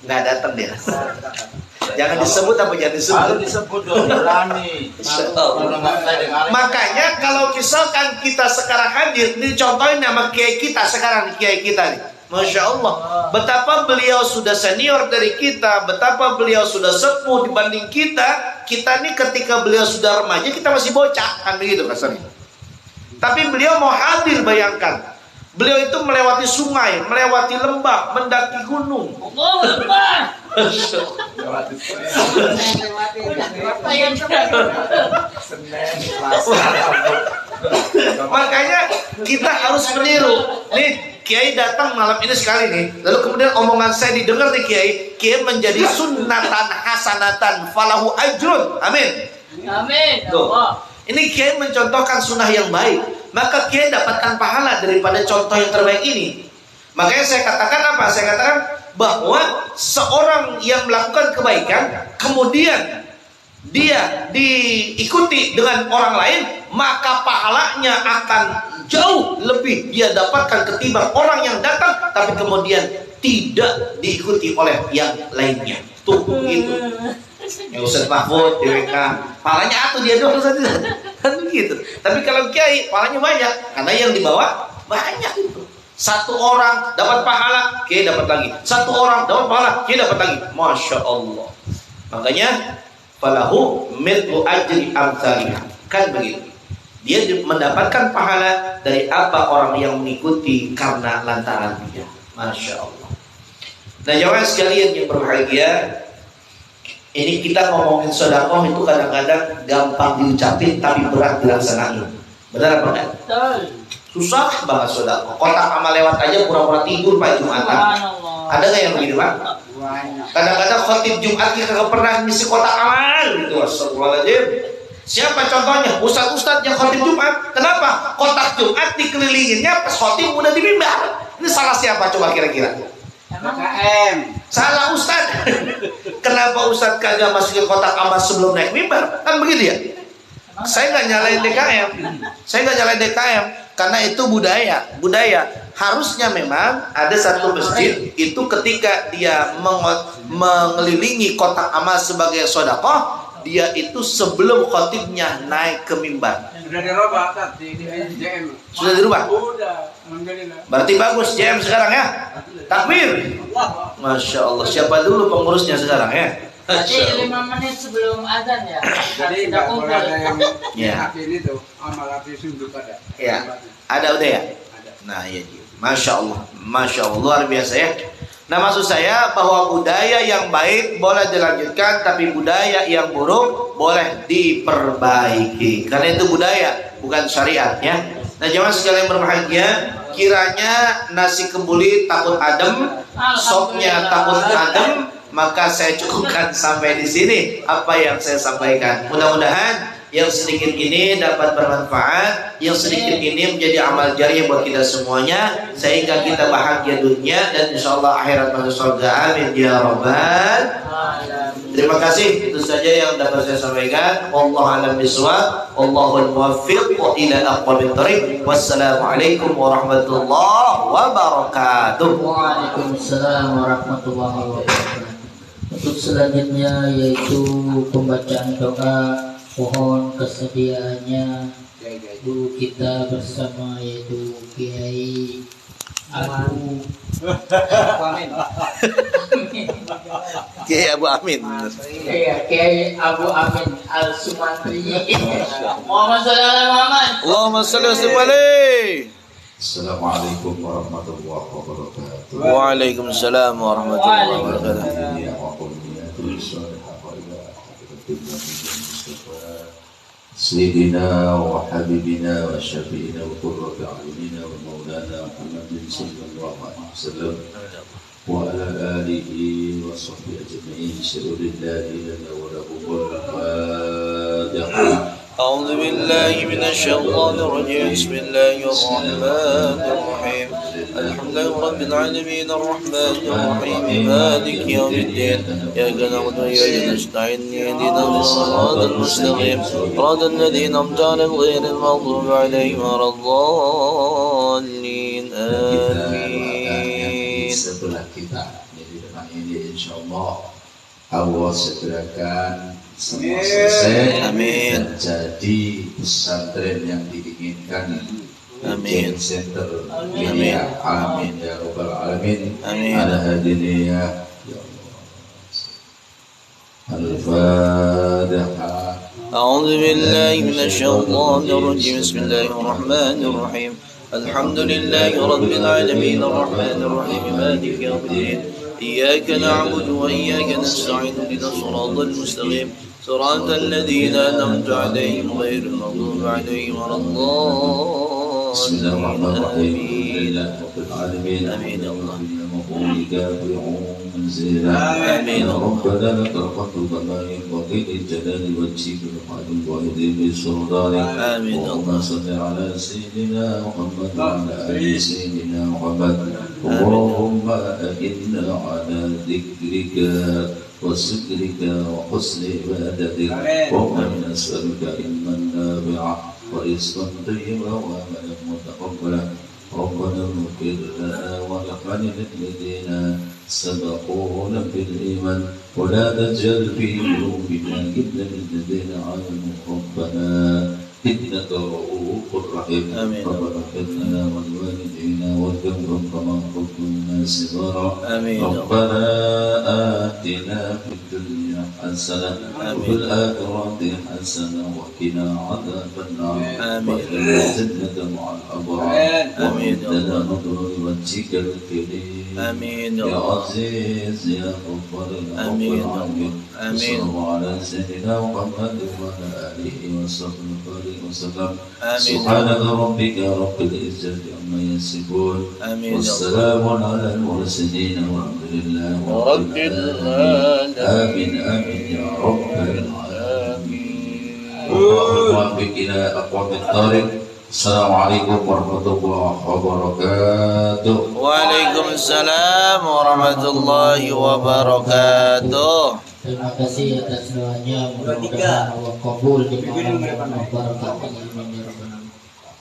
Nggak datang dia. Jangan disebut apa jangan disebut. Harus disebut dong, berani. Makanya kalau misalkan kita sekarang hadir, ini contohnya sama kiai kita sekarang, kiai kita nih. Masya Allah, betapa beliau sudah senior dari kita, betapa beliau sudah sepuh dibanding kita. Kita nih ketika beliau sudah remaja, kita masih bocah, kan begitu kasarnya. Tapi beliau mau hadir, bayangkan. Beliau itu melewati sungai, melewati lembah, mendaki gunung. Makanya kita harus meniru. Nih, Kiai datang malam ini sekali nih, lalu kemudian omongan saya didengar nih Kiai menjadi sunnatan hasanatan falahu ajrun. Amin. Amin. Tuh. Ini Kiai mencontohkan sunnah yang baik, maka Kiai dapatkan pahala daripada contoh yang terbaik ini. Makanya saya katakan apa? Saya katakan bahwa seorang yang melakukan kebaikan kemudian dia diikuti dengan orang lain, maka pahalanya akan jauh lebih dia dapatkan ketimbang orang yang datang tapi kemudian tidak diikuti oleh yang lainnya. Tuh gitu. Ya Ustaz Mahfud, DWK, pahalanya atuh dia doang saja. Kan begitu. Tapi kalau Kiai pahalanya banyak karena yang dibawa banyak itu. Satu orang dapat pahala, Kiai dapat lagi. Satu orang dapat pahala, Kiai dapat lagi. Masya Allah. Makanya falahu mithlu ajri amsalihah. Kan begitu. Dia mendapatkan pahala dari apa orang yang mengikuti karena lantaran dia. Masya Allah. Nah jamaah sekalian yang berbahagia, ini kita ngomongin sedekah itu kadang-kadang gampang diucapin tapi berat dilaksanain. Benar apa enggak? Susah banget sedekah. Kotak amal lewat aja pura-pura tidur Pak Jumatan. Ada nggak yang begitu Pak? Kadang-kadang khotib Jumat kita nggak pernah ngisi kotak amal gitu. Astagfirullahaladzim. Siapa contohnya? Ustaz-ustaz yang khotib Jumat. Kenapa? Kotak Jumat dikelilinginnya pas khotib udah di mimbar. Ini salah siapa coba kira-kira? KKM. Salah Ustaz. Kenapa Ustaz kagak masukin kotak amal sebelum naik mimbar? Kan begitu ya? Saya nggak nyalain DKM. Karena itu budaya. Harusnya memang ada satu masjid itu ketika dia mengelilingi kotak amal sebagai sedekah, dia itu sebelum khotibnya naik ke mimbar. Sudah dirubah tadi di JM. Sudah dirubah? Sudah. Alhamdulillah. Berarti bagus JM sekarang ya? Takbir. Masya Allah. Siapa dulu pengurusnya sekarang ya? Jadi 5 menit sebelum azan ya. Jadi nggak boleh ada yang Ya. akhir itu amal akhir sunduk ada. Ya. Ada udah ya? Ada. Nah ya, Masya Allah, luar biasa ya. Nah maksud saya bahwa budaya yang baik boleh dilanjutkan, tapi budaya yang buruk boleh diperbaiki. Karena itu budaya, bukan syariat ya. Nah jemaah sekalian berbahagia, kiranya nasi kebuli takut adem, sopnya takut adem, maka saya cukupkan sampai di sini apa yang saya sampaikan. Mudah-mudahan yang sedikit ini dapat bermanfaat, yang sedikit ini menjadi amal jariah buat kita semuanya, sehingga kita bahagia dunia dan insyaallah akhirat masuk surga. Amin ya rabbal alamin. Terima kasih, itu saja yang dapat saya sampaikan. Wallahu a'lam bishawab, wallahul muwaffiq ila aqwamit thoriq. Wassalamualaikum warahmatullahi wabarakatuh. Waalaikumsalam warahmatullahi wabarakatuh. Untuk selanjutnya yaitu pembacaan doa. Mohon kesediaannya guru kita bersama yaitu Kiai Abu Amin. Kiai Abu Amin. Iya, Kiai Abu Amin Al-Sumantri. Muhammad sallallahu alaihi Muhammad. Allahumma shalli wa sallim. Assalamualaikum warahmatullahi wabarakatuh. Waalaikumsalam warahmatullahi wabarakatuh. سيدنا وحبيبنا وشفينا وقرة أعيننا ومولانا محمد صلى الله عليه وسلم وعلى آله وصحبه أجمعين. سر الله لنا ولهم الفاتحة. أعوذ بالله من الشيطان الرجيم. بسم الله الرحمن الرحيم. الحمد لله رب العالمين الرحمن الرحيم مالك يوم الدين. إياك نعبد وإياك نستعين اهدنا الصراط المستقيم صراط الذين أنعمت عليهم غير المغضوب عليهم ولا الضالين آمين. Sebelah kita, jadi dengan ini insyaallah Allah segerakan semua selesai. Amin. Dan jadi pesantren yang diinginkan. Amin. Center. Amin. Amin ya rabbal alamin. Amin. Ada hadirin ya Allah. Al-Fatihah. أعوذ بالله من الشيطان الرجيم. بسم الله الرحمن الرحيم. الحمد لله رب العالمين الرحمن الرحيم مالك يوم الدين. إياك نعبد وإياك نستعين اهدنا الصراط المستقيم صراط الذين أنعمت عليهم غير المغضوب عليهم ولا بسم الله الرحمن الرحيم. الضالين رب العالمين. آمين يا الله. آمين. ربنا لك الحمد كما ينبغي لجلال وجهك وحمد الواحد بسلطانك. آمين. اللهم صل على سيدنا محمد وعلى آل سيدنا محمد. اللهم أئنا على ذكرك وشكرك وحسن عبادتك. اللهم نسألك علما نافعا ورزقا طيبا وعملا متقبلا. ربنا اغفر لنا ولإخواننا الذين سبقونا بالإيمان ولا تجعل في قلوبنا غلا للذين آمنوا ربنا إنك رؤوف رحيم. آمين. ربنا اغفر لنا ولوالدينا وارحمهم كما ربونا صغارا. آمين. ربنا آتنا في الدنيا حسنة وفي الآخرة حسنة وقنا عذاب النار. آمين. وادخلنا الجنة مع الأبرار. آمين. ومدنا نظر وجهك الكريم. آمين يا عزيز يا غفار يا رب آمين. العالمين. آمين. صلى الله على سيدنا محمد وعلى آله وصحبه وسلم. آمين. سبحان ربك رب العزة عما يصفون. آمين. والسلام على المرسلين والحمد لله رب العالمين. آمين آمين يا رب العالمين. اللهم وفق إلى أقوام الطارق. Assalamualaikum warahmatullahi wabarakatuh. Waalaikumsalam warahmatullahi wabarakatuh. Terima kasih atas doanya, mudah-mudahan Allah kabul di malam dan barakah ini.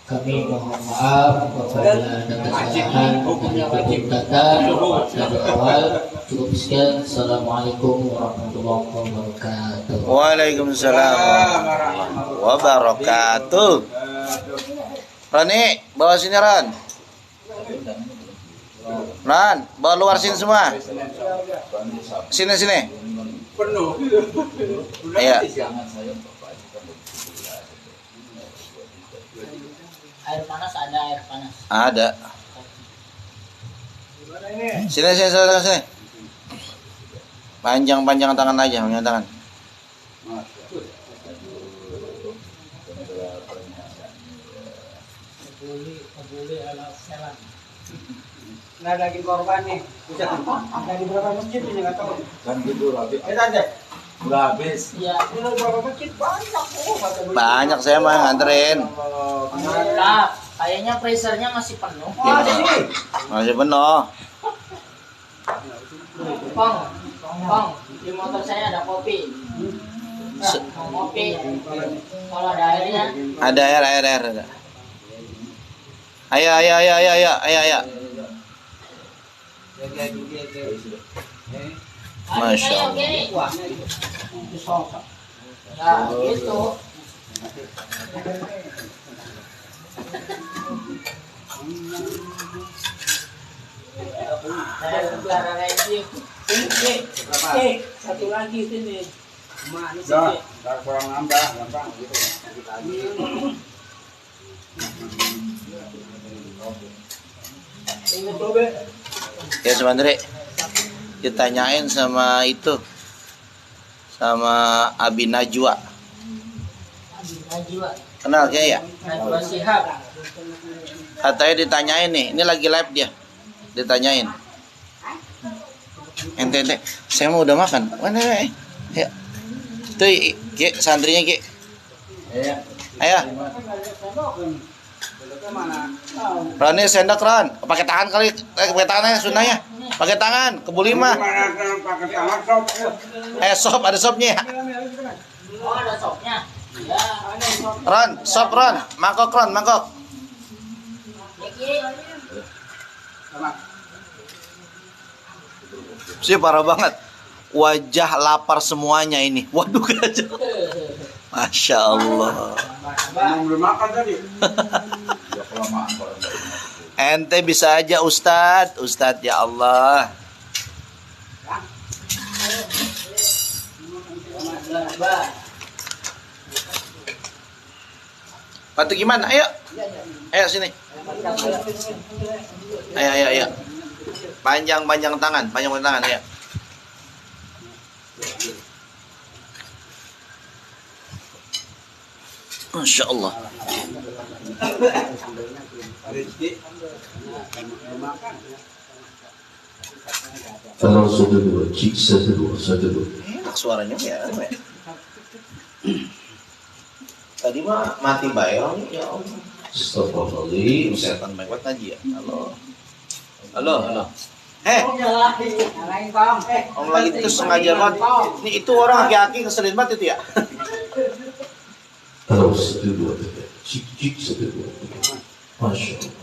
Kami mohon maaf apabila ada kesalahan dari kata dari awal. Cukup sekian. Assalamualaikum warahmatullahi wabarakatuh. Waalaikumsalam warahmatullahi wabarakatuh. Rani, bawa sini Ran. Ran, bawa luar sini semua. Sini sini. Penuh. Iya. Air panas ada, air panas. Ada. Sini sini sini sini. Panjang-panjang tangan aja, panjang tangan. Nah, daging korban nih. Dari berapa masjid ini nggak tahu. Kan gitu habis. Tante. Udah habis. Iya. Ini berapa masjid banyak. Banyak saya mah nganterin. Mantap. Kayaknya freezernya masih penuh. Masih penuh. Bang, di motor saya ada kopi. Mau kopi. Kalau ada airnya. Ada air ada. Ayo. Masya Allah. Ya, gitu. Saya sebelah lagi. Satu lagi sini. Manis Dah, ini. dah kurang nambah, gampang gitu. Ya sebenarnya ditanyain sama itu, sama Abi Najwa. Najwa. Kenal kayak ya? Najwa Shihab. Katanya ditanyain nih, ini lagi live dia. Ditanyain. Ente, saya mau udah makan. Mana ya? Tuh, Ki, santrinya Ki. Ayo. Rani sendok Ran, pakai tangan kali, pakai tangannya sunahnya, pakai tangan, kebu 5. Pakai tangan sop. Sop ada sopnya. Oh, ada sopnya. Ya. Ron, sop Ron, mangkok Ron, mangkok. Sih parah banget. Wajah lapar semuanya ini. Waduh gajah. Masya Allah. Belum makan tadi. Ya kelamaan kalau Ente bisa aja Ustadz. Ustadz ya Allah. Patu gimana? Ayo. Ayo sini. Ayo. Panjang tangan, ayo. Masya Allah. Kalau sudah dua, cik satu dua. Enak suaranya ya. Tadi mah mati bayang ya Allah. Astagfirullahaladzim. Setan banget ngaji ya. Halo. Om lagi itu sengaja banget. Ini itu orang aki-aki ngeselin banget itu ya. Kalau satu dua, cik satu dua. Masya Allah.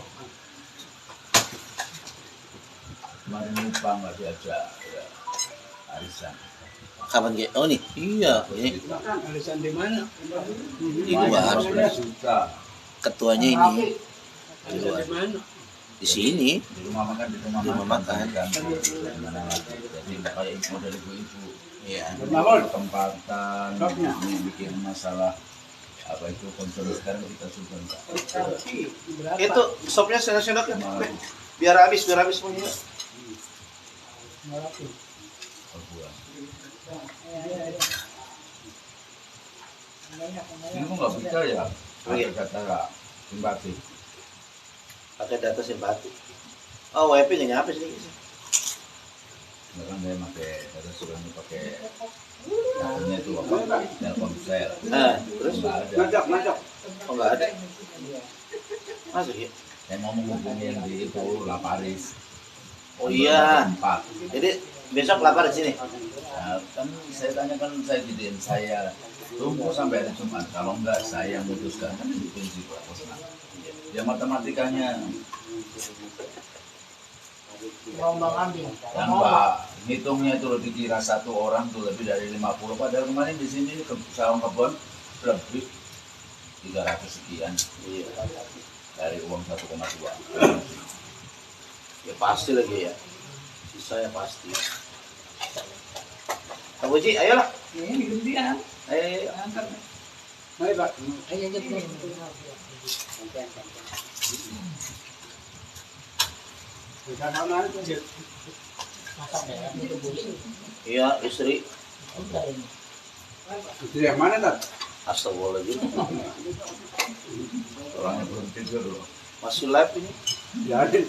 kemarin lupa nggak diajak ya, arisan. Kapan Ki? Oh nih. Iya, ini Alisan di mana? di luar. 15 juta Ketuanya ini di Alisan luar. di mana? Di sini. di rumah makan Di rumah makan. kan gimana lagi, jadi nggak kayak info dari ibu-ibu. Iya. Tempatan Stopnya. ini bikin masalah apa itu konsol sekarang kita sudah enggak Itu sopnya sendok-sendoknya. Biar habis semuanya. perbuatan. Ini kok nggak bisa ya? Pakai kata simpati. Pakai data simpati. Oh, WP nggak nyampe sini. Bahkan saya pakai data sudah pakai datanya itu apa? Telkomsel. Nah, terus Nggak ada. Ngajak. oh nggak ada. Masuk ya. Saya mau menghubungi yang di itu Laparis. Oh iya. 4. Jadi besok lapar di sini. Nah, kan saya tanyakan saya jadiin saya tunggu sampai hari Jumat. Kalau enggak saya memutuskan kan itu kunci pos. Ya matematikanya Rombang ambing. tanpa hitungnya itu dikira satu orang tuh lebih dari 50. Padahal kemarin di sini ke sawang kebon lebih 300 sekian. Iya. Dari uang 1,2. Ya pasti lagi ya. Sisa ya pasti. Kak Buji, ayolah. Ini gantian. Ayo. Angkat. Mari Pak. Ayo jemput. Bisa mana itu? Masak deh, itu boleh. Iya, istri. Udah ini. Itu yang mana tak? Astagfirullahaladzim. Orangnya belum tidur loh. Masih live ini. Jadi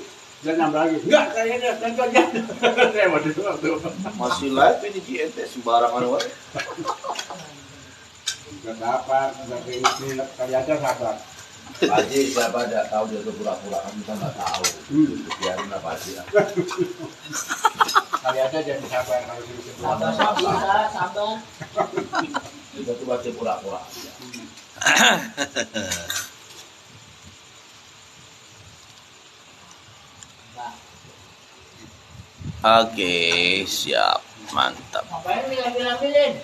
dan nambah lagi. Enggak, kayaknya contohnya. Saya mau dulu tuh. Masih live ini GNT sembarangan wae. Enggak apa, enggak ini kali aja sabar. Pak Haji siapa ada tahu dia tuh pura-pura kan kita nggak tahu. Biarin lah Pak Haji. Kali aja jadi sabar kalau gitu. Sabar, bisa, sabar. Kita tuh pasti pura-pura. Oke, siap. Mantap. Ngapain bilang-bilangin?